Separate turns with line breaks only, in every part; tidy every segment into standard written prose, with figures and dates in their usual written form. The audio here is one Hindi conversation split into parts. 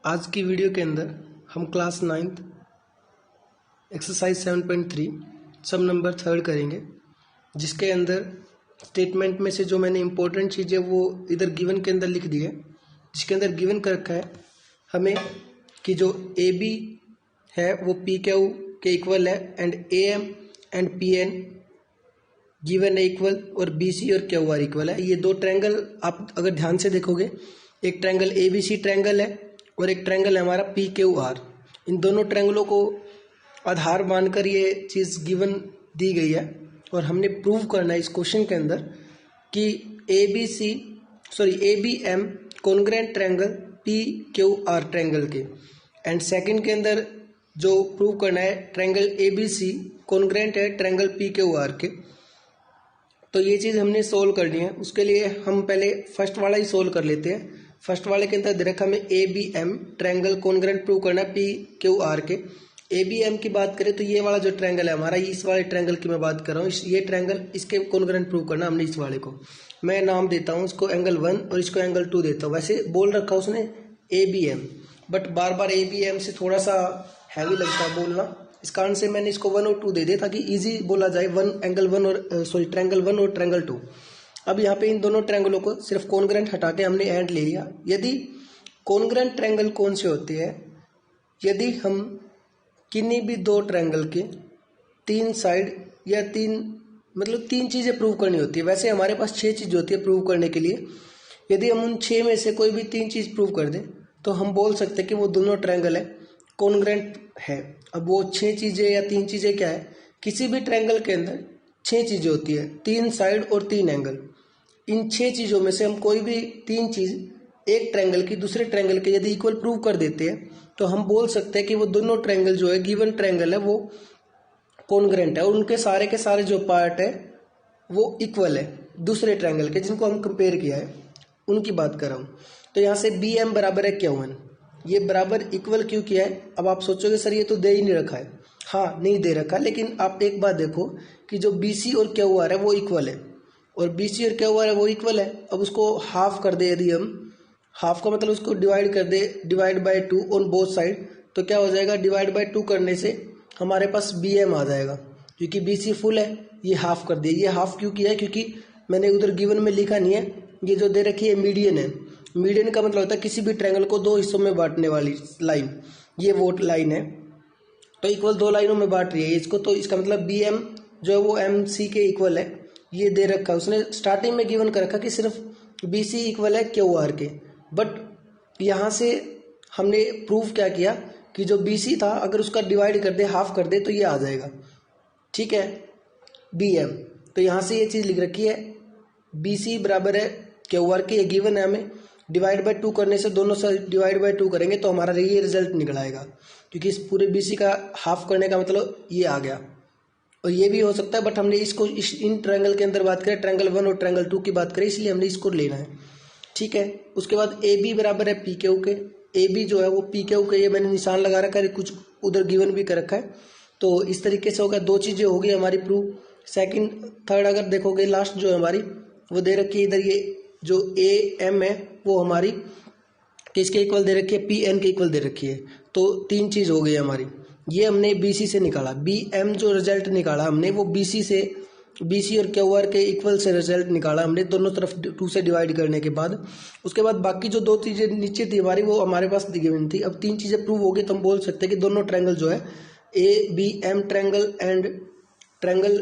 आज की वीडियो के अंदर हम क्लास 9th एक्सरसाइज 7.3 सब नंबर 3 करेंगे, जिसके अंदर स्टेटमेंट में से जो मैंने इंपॉर्टेंट चीज़ें वो इधर गिवन के अंदर लिख दी है। जिसके अंदर गिवन कर रखा है हमें कि जो ए बी है वो पी क्यू के इक्वल है and A M and P N given है इक्वल और बी सी और क्यू आर इक्वल है। ये दो ट्रायंगल आप अगर ध्यान से देखोगे, एक triangle A B C triangle है और एक ट्रायंगल है हमारा पी क्यू आर। इन दोनों ट्रायंगलों को आधार मानकर ये चीज़ गिवन दी गई है और हमने प्रूव करना है इस क्वेश्चन के अंदर कि A B M congruent triangle P Q R triangle के। एंड सेकंड के अंदर जो प्रूव करना है triangle A B C congruent है ट्रायंगल पी क्यू आर के। तो ये चीज़ हमने सोल्व करनी है। उसके लिए हम पहले फर्स्ट वाला ही सोल्व कर लेते हैं। फर्स्ट वाले के अंदर दे रखा हमें A B M triangle congruent prove करना है पी क्यू आर के। ए बी एम की बात करें तो ये वाला जो ट्रायंगल है हमारा, इस वाले ट्रायंगल की मैं बात कर रहा हूँ, ये ट्रायंगल इसके कॉन्ग्रुएंट प्रूव करना हमने इस वाले को। मैं नाम देता हूँ इसको एंगल 1 और इसको एंगल 2 देता हूँ। वैसे बोल रखा उसने ए बी एम, बट बार बार ए बी एम से थोड़ा सा हैवी लगता है बोलना, इस कारण से मैंने इसको 1 और 2 दे दिया ताकि इजी बोला जाए। ट्रायंगल 1 और ट्रायंगल 2। अब यहाँ पे इन दोनों ट्रायंगलों को सिर्फ कॉन्ग्रुएंट हटा के हमने एंड ले लिया। यदि कॉन्ग्रुएंट ट्रायंगल कौन से होते हैं? यदि हम किन्हीं भी दो ट्रायंगल के तीन साइड या तीन चीज़ें प्रूव करनी होती है। वैसे हमारे पास 6 चीज़ होती है प्रूव करने के लिए। यदि हम उन 6 में से कोई भी 3 चीज़ प्रूव कर दें तो हम बोल सकते हैं कि वो दोनों ट्रायंगल है कॉन्ग्रुएंट है। अब वो 6 चीज़ें या 3 चीज़ें क्या है? किसी भी ट्रायंगल के अंदर 6 चीज़ें होती है, 3 साइड और 3 एंगल। इन 6 चीज़ों में से हम कोई भी 3 चीज़ एक ट्रायंगल की दूसरे ट्रायंगल के यदि इक्वल प्रूव कर देते हैं तो हम बोल सकते हैं कि वो दोनों ट्रायंगल जो है गिवन ट्रायंगल है वो कॉन्ग्रुएंट है और उनके सारे के सारे जो पार्ट है वो इक्वल है दूसरे ट्रायंगल के जिनको हम कंपेयर किया है उनकी बात कर रहा हूँ। तो यहाँ से बी एम बराबर है क्यू एन, ये बराबर इक्वल क्यों किया है? अब आप सोचोगे सर ये तो दे ही नहीं रखा है। हाँ, नहीं दे रखा, लेकिन आप एक बात देखो कि जो बी सी और क्यू आर है वो इक्वल है और बी सी और क्यू आर है वो इक्वल है। अब उसको हाफ कर दे, यदि हम हाफ का मतलब उसको डिवाइड कर दे, divide by 2 on both side, तो क्या हो जाएगा? डिवाइड बाय 2 करने से हमारे पास बी एम आ जाएगा। क्योंकि बी सी फुल है, ये हाफ कर दिया। ये हाफ क्यों किया है? क्योंकि मैंने उधर गिवन में लिखा नहीं है, ये जो दे रखी है मीडियन है। मीडियन का मतलब होता है किसी भी ट्रायंगल को 2 हिस्सों में बांटने वाली लाइन, ये वो लाइन है। तो इक्वल 2 लाइनों में बांट रही है इसको, तो इसका मतलब बी एम जो है वो एम सी के इक्वल है। ये दे रखा है उसने स्टार्टिंग में गिवन कर रखा कि सिर्फ बी सी इक्वल है क्यू आर के, बट यहाँ से हमने प्रूव क्या किया कि जो बी सी था अगर उसका डिवाइड कर दे, हाफ कर दे, तो ये आ जाएगा। ठीक है, बी एम। तो यहाँ से ये चीज़ लिख रखी है बी सी बराबर है क्यू आर के, ये गिवन है हमें। डिवाइड बाय 2 करने से दोनों से डिवाइड बाय 2 करेंगे तो हमारा ये रिजल्ट निकल आएगा, क्योंकि इस पूरे बी सी का हाफ करने का मतलब ये आ गया। और ये भी हो सकता है, बट हमने इसको इन ट्रायंगल के अंदर बात करें, ट्रायंगल 1 और ट्रायंगल 2 की बात करें, इसलिए हमने इसको लेना है। ठीक है, उसके बाद ए बी बराबर है पी क्यू के। ए बी जो है वो पी क्यू के, ये मैंने निशान लगा रखा है, कुछ उधर गिवन भी कर रखा है। तो इस तरीके से होगा, 2 चीज़ें होगी हमारी प्रूव। सेकंड थर्ड अगर देखोगे, लास्ट जो है हमारी वो दे रखी है इधर, ये जो ए एम है वो हमारी किसके इक्वल दे रखी है? पी एन के इक्वल दे रखी है। तो 3 चीज़ हो गई हमारी। ये हमने बी सी से निकाला, बी एम जो रिजल्ट निकाला हमने वो बी सी से, बी सी और क्यू आर के इक्वल से रिजल्ट निकाला हमने दोनों तरफ 2 से डिवाइड करने के बाद। उसके बाद बाकी जो 2 चीज़ें नीचे थी हमारी वो हमारे पास गिवन थी। अब 3 चीज़ें प्रूव हो गई तो हम बोल सकते हैं कि दोनों ट्रायंगल जो है A B M triangle and triangle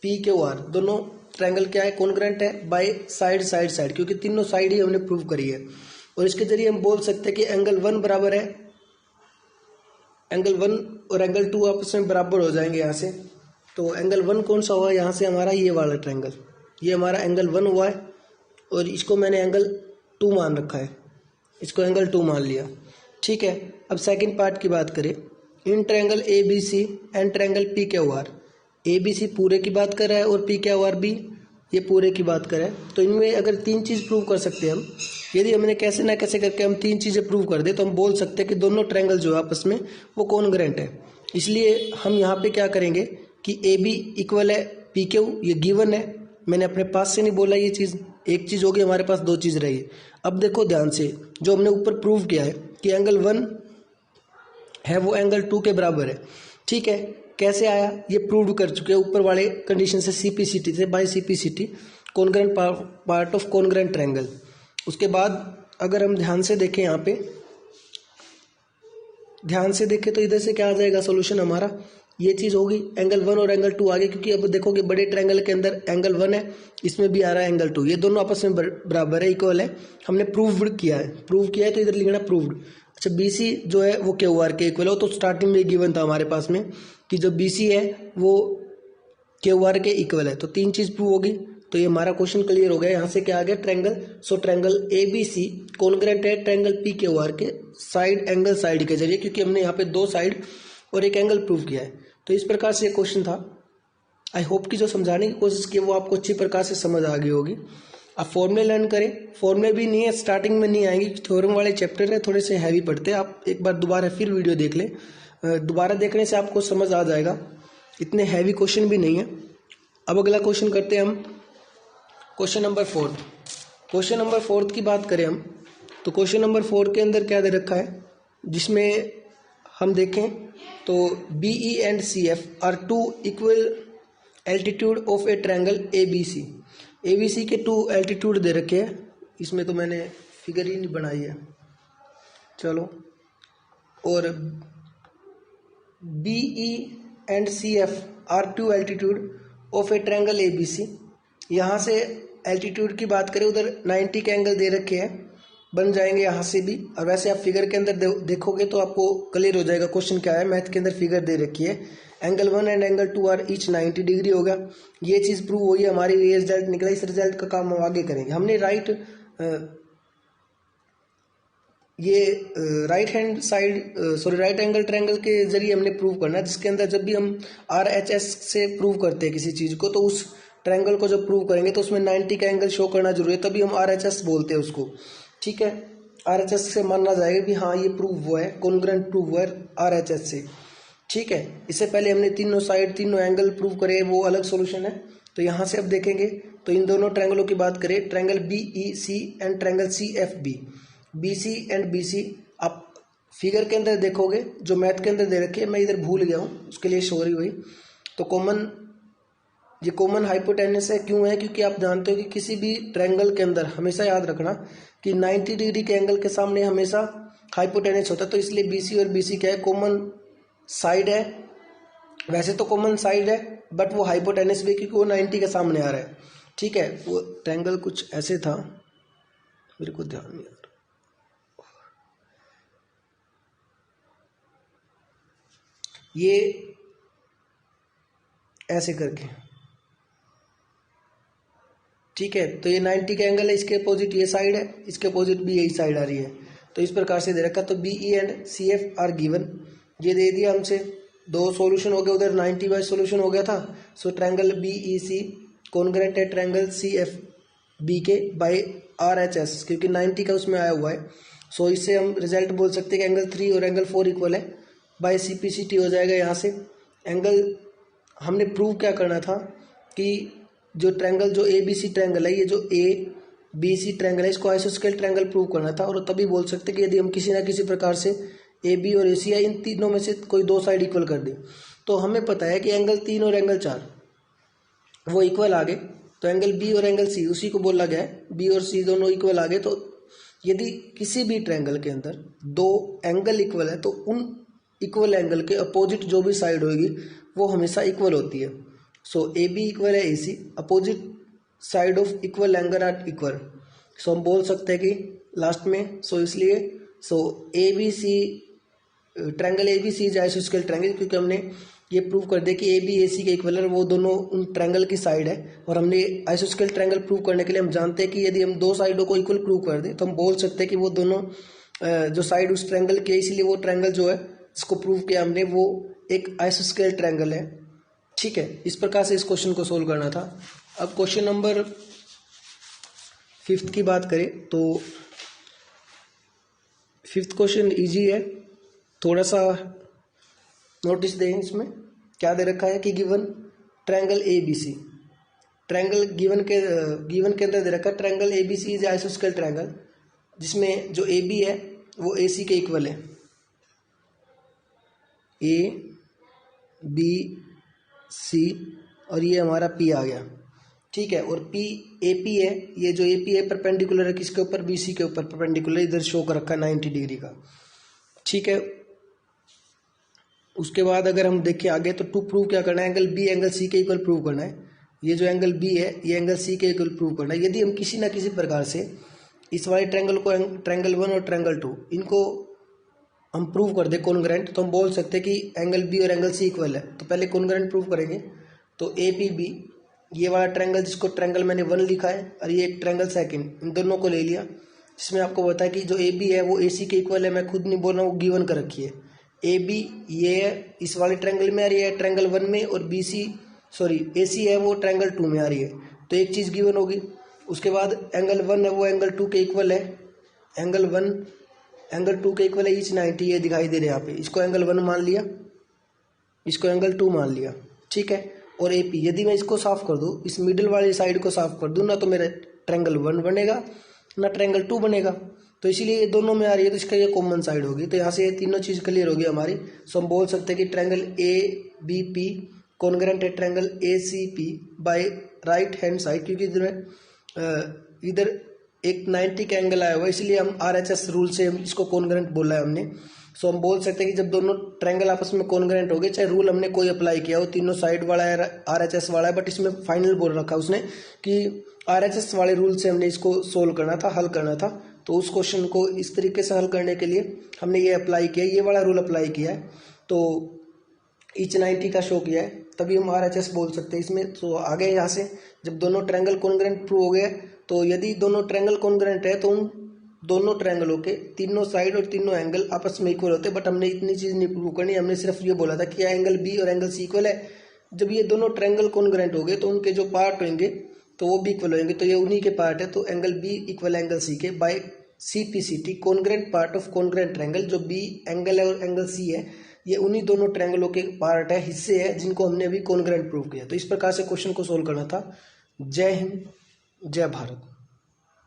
P Q R, दोनों ट्रायंगल क्या है? कॉन्ग्रुएंट है बाय साइड, क्योंकि तीनों साइड ही हमने प्रूव करी है। और इसके जरिए हम बोल सकते हैं कि एंगल 1 बराबर है, एंगल 1 और एंगल 2 आपस में बराबर हो जाएंगे यहाँ से। तो एंगल 1 कौन सा हुआ? यहाँ से हमारा ये वाला ट्रायंगल, ये हमारा एंगल 1 हुआ है और इसको मैंने एंगल 2 मान रखा है, इसको एंगल 2 मान लिया। ठीक है, अब सेकंड पार्ट की बात करें, इन triangle A B C and triangle P Q R. A B C पूरे की बात कर रहा है और पी क्यू आर भी ये पूरे की बात कर रहा है। तो इनमें अगर 3 चीज़ प्रूव कर सकते हैं हम, यदि हमने कैसे ना कैसे करके हम 3 चीज़ें प्रूव कर दे तो हम बोल सकते हैं कि दोनों ट्रायंगल जो है आपस में वो कॉन्ग्रुएंट है। इसलिए हम यहाँ पे क्या करेंगे कि ए बी इक्वल है पी क्यू, ये गिवन है, मैंने अपने पास से नहीं बोला ये चीज़। एक चीज़ होगी, हमारे पास 2 चीज़ रही। अब देखो ध्यान से, जो हमने ऊपर प्रूव किया है कि एंगल 1 है वो एंगल 2 के बराबर है। ठीक है, कैसे आया ये प्रूव कर चुके हैं ऊपर वाले कंडीशन से, सीपीसीटी से, by CPCT, congruent part of congruent triangle. उसके बाद अगर हम ध्यान से देखें, यहाँ पे ध्यान से देखें तो इधर से क्या आ जाएगा सॉल्यूशन हमारा, ये चीज़ होगी, एंगल 1 और एंगल 2 आगे, क्योंकि अब देखोगे बड़े ट्रायंगल के अंदर एंगल 1 है, इसमें भी आ रहा है एंगल 2, ये दोनों आपस में बराबर है, इक्वल है। हमने प्रूव्ड किया है, प्रूव किया है तो इधर लिखना प्रूव्ड। अच्छा, बीसी जो है वो क्यू आर के इक्वल है, तो स्टार्टिंग में गिवन था हमारे पास में कि जो बीसी है वो क्यू आर के इक्वल है, तो 3 चीज़ प्रूव होगी। तो ये हमारा क्वेश्चन क्लियर हो गया। यहाँ से क्या आ गया, triangle, so triangle A B C congruent है ट्रायंगल पी क्यू आर के साइड एंगल साइड के जरिए, क्योंकि हमने यहाँ पे 2 साइड और एक एंगल प्रूव किया है। तो इस प्रकार से ये क्वेश्चन था। आई होप कि जो समझाने की कोशिश की वो आपको अच्छी प्रकार से समझ आ गई होगी। आप फॉर्मूले लर्न करें, फॉर्मूले भी नहीं है स्टार्टिंग में नहीं आएंगे, थ्योरम वाले चैप्टर है, थोड़े से हैवी पढ़ते हैं। आप एक बार दोबारा फिर वीडियो देख लें, दोबारा देखने से आपको समझ आ जाएगा, इतने हैवी क्वेश्चन भी नहीं है। अब अगला क्वेश्चन करते हैं हम, क्वेश्चन नंबर 4। क्वेश्चन नंबर 4 की बात करें हम, तो क्वेश्चन नंबर 4 के अंदर क्या दे रखा है, जिसमें हम देखें तो B E and C F are 2 equal altitude of a triangle A B C के 2 एल्टीट्यूड दे रखे हैं। इसमें तो मैंने फिगर ही नहीं बनाई है, चलो। और B E and C F are 2 altitude of a triangle A B C. यहाँ से एल्टीट्यूड की बात करें, उधर 90 के एंगल दे रखे हैं, बन जाएंगे यहाँ से भी। और वैसे आप फिगर के अंदर देखोगे तो आपको क्लियर हो जाएगा क्वेश्चन क्या है। मैथ के अंदर फिगर दे रखी है, angle 1 and angle 2 are each 90 degree होगा। ये चीज़ प्रूव हुई, हमारी ये रिजल्ट निकला। इस रिजल्ट का काम हम आगे करेंगे। हमने right hand side right angle triangle के जरिए हमने प्रूव करना है, जिसके अंदर जब भी हम RHS से प्रूव करते हैं किसी चीज़ को, तो उस ट्रायंगल को जब प्रूव करेंगे तो उसमें 90 का एंगल शो करना जरूरी है, तभी हम RHS बोलते हैं उसको। ठीक है, RHS से मानना जाएगा कि हाँ ये प्रूव हुआ है, कॉन्ग्रेंट प्रूव हुआ है RHS से। ठीक है, इससे पहले हमने तीनों साइड तीनों एंगल प्रूव करे, वो अलग सॉल्यूशन है। तो यहाँ से अब देखेंगे तो इन दोनों ट्रायंगलों की बात करें, triangle BEC and triangle CFB, BC and BC। आप फिगर के अंदर देखोगे, जो मैथ के अंदर दे रखे हैं, मैं इधर भूल गया हूँ, उसके लिए सॉरी हुई। तो ये कॉमन हाइपोटेनस है, क्यों है, क्योंकि आप जानते हो कि किसी भी ट्रायंगल के अंदर हमेशा याद रखना कि 90 डिग्री के एंगल के सामने हमेशा हाइपोटेनस होता है। तो इसलिए BC और BC क्या है, कॉमन साइड है। वैसे तो कॉमन साइड है, बट वो हाइपोटेनस भी, क्योंकि वो 90 के सामने आ रहा है। ठीक है, वो ट्रायंगल कुछ ऐसे था, मेरे को ध्यान नहीं आ रहा। ये ऐसे करके, ठीक है, तो ये 90 का एंगल है, इसके अपोजिट ये साइड है, इसके अपोजिट भी यही साइड आ रही है। तो इस प्रकार से दे रखा। तो BE and CF are given, ये दे दिया हमसे। 2 सॉल्यूशन हो गए, उधर 90 बाई सॉल्यूशन हो गया था। सो ट्रायंगल BEC कॉन्ग्रेंट है ट्रायंगल CFB के बाय RHS, क्योंकि 90 का उसमें आया हुआ है। सो इससे हम रिजल्ट बोल सकते हैं कि एंगल 3 और एंगल 4 इक्वल है, बाय CPCT हो जाएगा। यहाँ से एंगल हमने प्रूव क्या करना था कि जो ट्रायंगल जो ABC ट्रायंगल है, ये जो ABC ट्रायंगल है, इसको आइसोस्केल ट्रायंगल प्रूव करना था। और तभी बोल सकते कि यदि हम किसी ना किसी प्रकार से AB और AC इन तीनों में से कोई 2 साइड इक्वल कर दें, तो हमें पता है कि एंगल 3 और एंगल 4 वो इक्वल आ गए। तो एंगल B और एंगल C उसी को बोला गया है, B और C दोनों इक्वल आ गए। तो यदि किसी भी ट्रायंगल के अंदर 2 एंगल इक्वल है, तो उन इक्वल एंगल के अपोजिट जो भी साइड होगी वो हमेशा इक्वल होती है। सो AB इक्वल है AC, opposite side of equal angle are equal. So हम बोल सकते हैं कि लास्ट में, सो इसलिए ABC ट्रायंगल ABC इज आइसोस्केल ट्रायंगल, क्योंकि हमने ये प्रूव कर दिया कि AB AC के इक्वल है, वो दोनों उन ट्रायंगल की साइड है। और हमने आइसोस्केल ट्रायंगल प्रूव करने के लिए हम जानते हैं कि यदि हम 2 साइडों को इक्वल प्रूव कर दें, तो हम बोल सकते हैं कि वो दोनों जो साइड उस ट्रायंगल के, इसलिए वो ट्रायंगल जो है जिसको प्रूव किया हमने, वो एक आइसोस्केल ट्रायंगल है। ठीक है, इस प्रकार से इस क्वेश्चन को सोल्व करना था। अब क्वेश्चन नंबर 5 की बात करें तो 5th क्वेश्चन इजी है, थोड़ा सा नोटिस दें। इसमें क्या दे रखा है कि given triangle ABC, triangle given के अंदर दे रखा है ट्रायंगल ABC इज आइसोस्केल ट्रायंगल, जिसमें जो AB है वो ए सी के इक्वल है, ए बी सी और ये हमारा पी आ गया, ठीक है। और पी ए पी है, ये जो ए पी है परपेंडिकुलर है किसके ऊपर, बी सी के ऊपर परपेंडिकुलर, इधर शो कर रखा है 90 डिग्री का, ठीक है। उसके बाद अगर हम देखें आगे तो टू प्रूव क्या करना है, एंगल बी एंगल सी के इक्वल प्रूव करना है। ये जो एंगल बी है ये एंगल सी के इक्वल प्रूव करना है। यदि हम किसी ना किसी प्रकार से इस वाले ट्रायंगल को, ट्रायंगल 1 और ट्रायंगल 2, इनको हम प्रूव कर दे कॉन्ग्रुएंट, तो हम बोल सकते हैं कि एंगल बी और एंगल सी इक्वल है। तो पहले कॉन्ग्रुएंट प्रूव करेंगे। तो ए पी बी, ये वाला ट्रायंगल जिसको ट्रायंगल मैंने 1 लिखा है और ये एक ट्रायंगल सेकंड, इन दोनों को ले लिया। जिसमें आपको बताया कि जो ए बी है वो ए सी के इक्वल है, मैं खुद नहीं बोल रहा हूँ, वो गिवन कर रखी है। ए बी ये है इस वाले ट्रायंगल में आ रही है ट्रायंगल 1 में, और बी सी सॉरी ए सी है वो ट्रायंगल 2 में आ रही है, तो एक चीज़ गिवन होगी। उसके बाद एंगल 1 है वो एंगल 2 के इक्वल है, एंगल 1 एंगल 2 के इक्वल है, ईच 90 ये दिखाई दे रहा है यहाँ पे, इसको एंगल 1 मान लिया, इसको एंगल 2 मान लिया, ठीक है। और ए पी, यदि मैं इसको साफ कर दूँ, इस मिडिल वाली साइड को साफ कर दूँ ना, तो मेरा ट्रायंगल 1 बनेगा ना ट्रायंगल 2 बनेगा, तो इसीलिए ये दोनों में आ रही है, तो इसका ये कॉमन साइड होगी। तो यहाँ से ये तीनों चीज़ क्लियर होगी हमारी। सो हम बोल सकते हैं कि triangle A B P congruent है triangle A C P by right hand side, क्योंकि इधर एक 90 का एंगल आया हुआ है, इसलिए हम RHS रूल से इसको कॉन्ग्रुएंट बोला है हमने। सो हम बोल सकते हैं कि जब दोनों ट्रायंगल आपस में कॉन्ग्रुएंट हो गए, चाहे रूल हमने कोई अप्लाई किया हो, तीनों साइड वाला है RHS वाला है, बट इसमें फाइनल बोल रखा उसने कि RHS वाले रूल से हमने इसको सोल्व करना था, हल करना था। तो उस क्वेश्चन को इस तरीके से हल करने के लिए हमने ये अप्लाई किया, ये वाला रूल अप्लाई किया है, तो ईच 90 का शो किया है, तभी हम RHS बोल सकते हैं इसमें। तो आगे यहाँ से जब दोनों ट्रायंगल कॉन्ग्रुएंट प्रूव हो गए, तो यदि दोनों ट्रायंगल कॉन्ग्रुएंट है तो उन दोनों ट्रायंगलों के तीनों साइड और तीनों एंगल आपस में इक्वल होते हैं। बट हमने इतनी चीज़ नहीं प्रूव करनी, हमने सिर्फ ये बोला था कि एंगल बी और एंगल सी इक्वल है। जब ये दोनों ट्रायंगल कॉन्ग्रुएंट हो गए तो उनके जो पार्ट होंगे तो वो भी इक्वल होंगे, तो ये उन्हीं के पार्ट है। तो angle B equal angle C के by CPCT congruent part of congruent triangle. जो बी एंगल है और एंगल सी है, ये उन्हीं दोनों ट्रायंगलों के पार्ट है, हिस्से है, जिनको हमने अभी कॉन्ग्रुएंट प्रूव किया। तो इस प्रकार से क्वेश्चन को सोल्व करना था। जय हिंद, जय भारत।